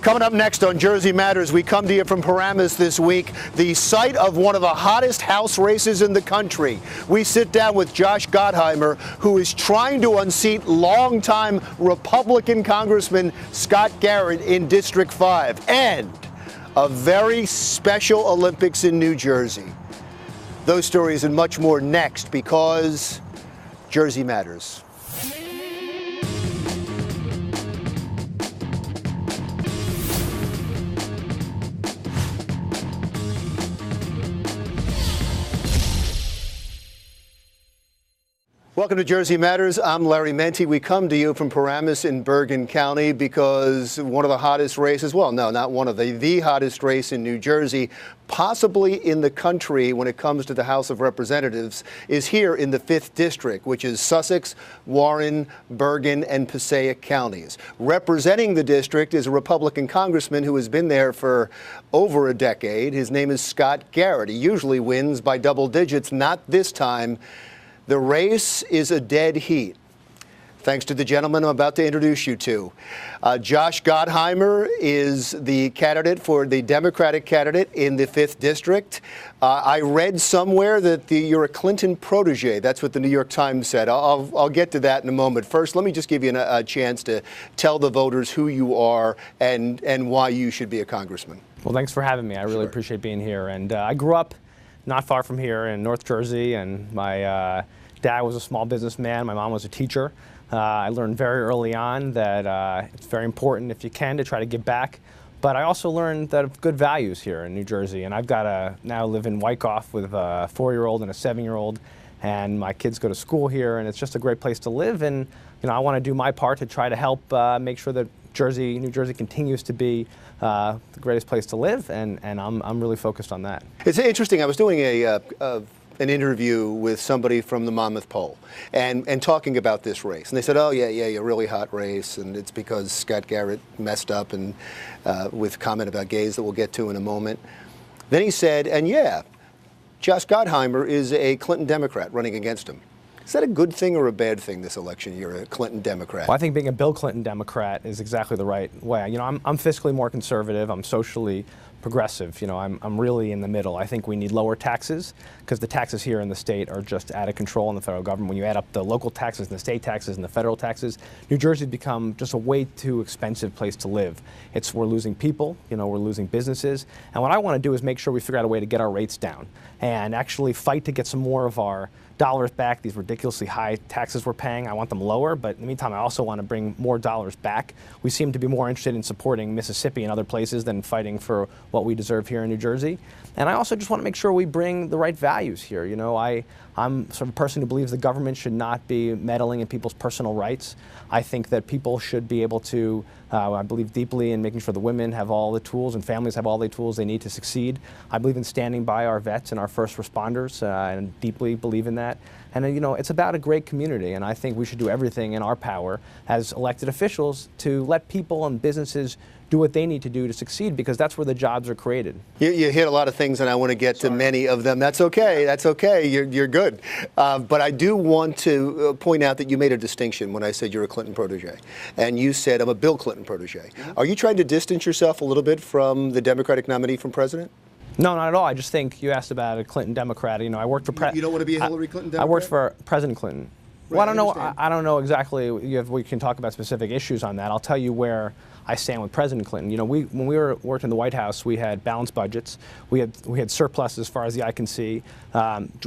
Coming up next on Jersey Matters, we come to you from Paramus this week, the site of one of the hottest House races in the country. We sit down with Josh Gottheimer, who is trying to unseat longtime Republican Congressman Scott Garrett in District 5, and a very special Olympics in New Jersey. Those stories and much more next, because Jersey Matters. Welcome to Jersey Matters. I'm Larry Menti. We come to you from Paramus in Bergen County because one of the hottest races, well, no, not one of the hottest race in New Jersey, possibly in the country when it comes to the House of Representatives, is here in the 5th District, which is Sussex, Warren, Bergen, and Passaic counties. Representing the district is a Republican congressman who has been there for over a decade. His name is Scott Garrett. He usually wins by double digits, not this time. The race is a dead heat, thanks to the gentleman I'm about to introduce you to. Josh Gottheimer is the candidate for the Democratic candidate in the 5th District. I read somewhere that you're a Clinton protege. That's what the New York Times said. I'll get to that in a moment. First, let me just give you a chance to tell the voters who you are and why you should be a congressman. Well, thanks for having me. I really appreciate being here. And I grew up not far from here in North Jersey, and my dad was a small businessman. My mom was a teacher. I learned very early on that it's very important, if you can, to try to give back. But I also learned that good values here in New Jersey. And I've got now live in Wyckoff with a 4-year-old and a 7-year-old. And my kids go to school here, and it's just a great place to live. And I want to do my part to try to help make sure that New Jersey continues to be the greatest place to live, and I'm really focused on that. It's interesting. I was doing an interview with somebody from the Monmouth poll and talking about this race, and they said, "Oh yeah, a really hot race, and it's because Scott Garrett messed up and with comment about gays that we'll get to in a moment." Then he said, "And yeah, Josh Gottheimer is a Clinton Democrat running against him." Is that a good thing or a bad thing this election? You're a Clinton Democrat. Well, I think being a Bill Clinton Democrat is exactly the right way. I'm fiscally more conservative. I'm socially progressive. I'm really in the middle. I think we need lower taxes because the taxes here in the state are just out of control in the federal government. When you add up the local taxes and the state taxes and the federal taxes, New Jersey's become just a way too expensive place to live. We're losing people, we're losing businesses. And what I want to do is make sure we figure out a way to get our rates down and actually fight to get some more of our dollars back. These ridiculously high taxes we're paying, I want them lower, but in the meantime, I also want to bring more dollars back. We seem to be more interested in supporting Mississippi and other places than fighting for what we deserve here in New Jersey. And I also just want to make sure we bring the right values here. I'm sort of a person who believes the government should not be meddling in people's personal rights. I think that people should be able to, I believe deeply in making sure the women have all the tools and families have all the tools they need to succeed. I believe in standing by our vets and our first responders, and deeply believe in that. And it's about a great community, and I think we should do everything in our power as elected officials to let people and businesses do what they need to do to succeed, because that's where the jobs are created. You hit a lot of things, and I want to get to many of them. That's okay. That's okay. You're good. But I do want to point out that you made a distinction when I said you're a Clinton protege, and you said I'm a Bill Clinton protege. Mm-hmm. Are you trying to distance yourself a little bit from the Democratic nominee from president? No, not at all. I just think you asked about a Clinton Democrat. I worked for You don't want to be a Hillary Clinton Democrat? I worked for President Clinton. Right, well, I don't know exactly. We can talk about specific issues on that. I'll tell you where I stand with President Clinton. When we worked in the White House, we had balanced budgets. We had surplus as far as the eye can see.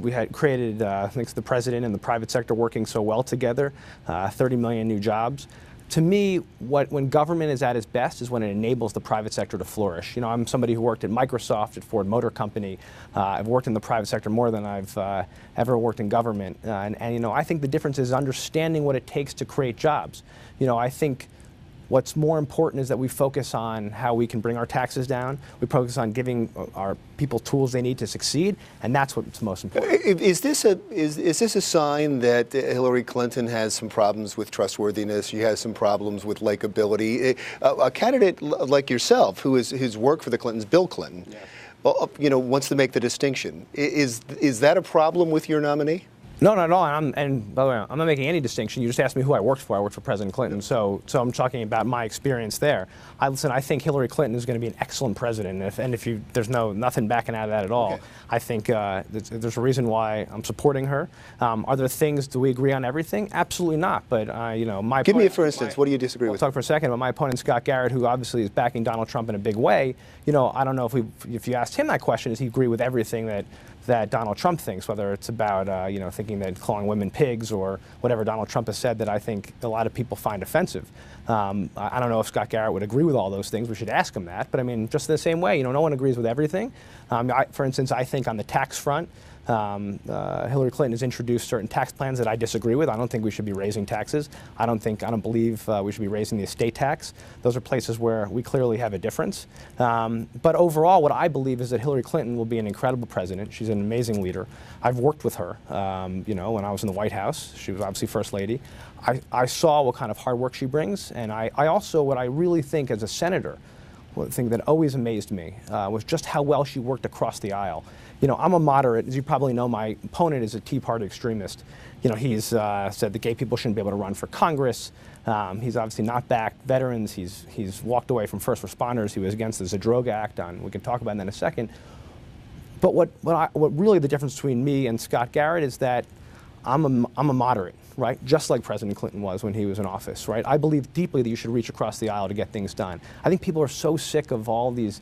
We had created, thanks to the president and the private sector working so well together, 30 million new jobs. To me, when government is at its best is when it enables the private sector to flourish. I'm somebody who worked at Microsoft, at Ford Motor Company. I've worked in the private sector more than I've ever worked in government. And I think the difference is understanding what it takes to create jobs. I think what's more important is that we focus on how we can bring our taxes down. We focus on giving our people tools they need to succeed, and that's what's most important. Is this a sign that Hillary Clinton has some problems with trustworthiness? She has some problems with likability. A candidate like yourself, who's worked for the Clintons, Bill Clinton, wants to make the distinction. Is that a problem with your nominee? No, not at all. And by the way, I'm not making any distinction. You just asked me who I worked for. I worked for President Clinton, so I'm talking about my experience there. I think Hillary Clinton is going to be an excellent president. There's nothing backing out of that at all. Okay. I think there's a reason why I'm supporting her. Are there things? Do we agree on everything? Absolutely not. But my give me a for instance. What do you disagree with? I'll talk for a second. But my opponent Scott Garrett, who obviously is backing Donald Trump in a big way. I don't know if you asked him that question, does he agree with everything that Donald Trump thinks, whether it's about thinking that calling women pigs or whatever Donald Trump has said that I think a lot of people find offensive. I don't know if Scott Garrett would agree with all those things. We should ask him that. But I mean, just in the same way, no one agrees with everything. For instance, I think on the tax front, Hillary Clinton has introduced certain tax plans that I disagree with. I don't think we should be raising taxes. I don't believe we should be raising the estate tax. Those are places where we clearly have a difference. But overall, what I believe is that Hillary Clinton will be an incredible president. She's an amazing leader. I've worked with her. When I was in the White House, she was obviously First Lady. I saw what kind of hard work she brings, and I also, what I really think as a senator, one thing that always amazed me was just how well she worked across the aisle. I'm a moderate. As you probably know, my opponent is a Tea Party extremist. He's said that gay people shouldn't be able to run for Congress. He's obviously not backed veterans. He's walked away from first responders. He was against the Zadroga Act. We can talk about that in a second. But what really the difference between me and Scott Garrett is that I'm a moderate, right? Just like President Clinton was when he was in office, right? I believe deeply that you should reach across the aisle to get things done. I think people are so sick of all these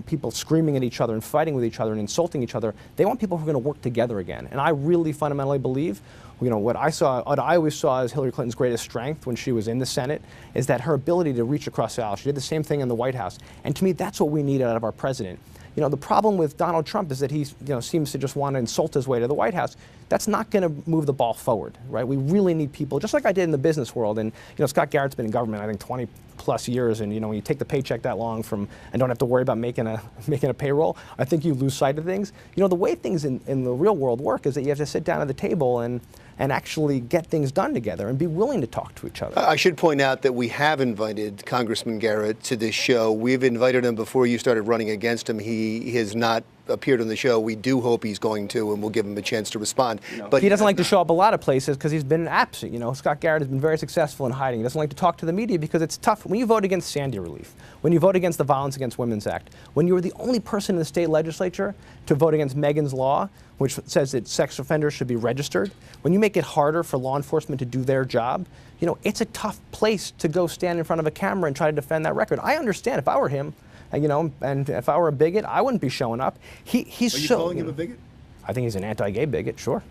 people screaming at each other and fighting with each other and insulting each other. They want people who are going to work together again. And I really fundamentally believe, what I always saw as Hillary Clinton's greatest strength when she was in the Senate is that her ability to reach across the aisle. She did the same thing in the White House. And to me, that's what we need out of our president. The problem with Donald Trump is that he seems to just want to insult his way to the White House. That's not going to move the ball forward, right? We really need people, just like I did in the business world. And Scott Garrett's been in government, I think, 20 plus years. And when you take the paycheck that long and don't have to worry about making a payroll, I think you lose sight of things. The way things in the real world work is that you have to sit down at the table and actually get things done together and be willing to talk to each other. I should point out that we have invited Congressman Garrett to this show. We've invited him before you started running against him. He has not appeared on the show. We do hope he's going to, and we'll give him a chance to respond. But he doesn't like to show up a lot of places because he's been absent. Scott Garrett has been very successful in hiding. He doesn't like to talk to the media because it's tough. When you vote against Sandy Relief, when you vote against the Violence Against Women's Act, when you were the only person in the state legislature to vote against Megan's Law, which says that sex offenders should be registered, when you make it harder for law enforcement to do their job, it's a tough place to go stand in front of a camera and try to defend that record. I understand if I were him, and if I were a bigot, I wouldn't be showing up. He's Are you calling him a bigot? I think he's an anti-gay bigot, sure.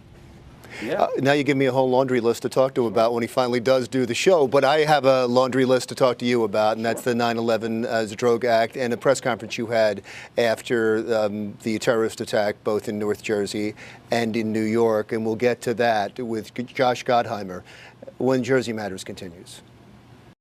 Yeah. Now you give me a whole laundry list to talk to him about when he finally does do the show. But I have a laundry list to talk to you about, and that's the 9/11 Zadroga Act and a press conference you had after the terrorist attack, both in North Jersey and in New York. And we'll get to that with Josh Gottheimer when Jersey Matters continues.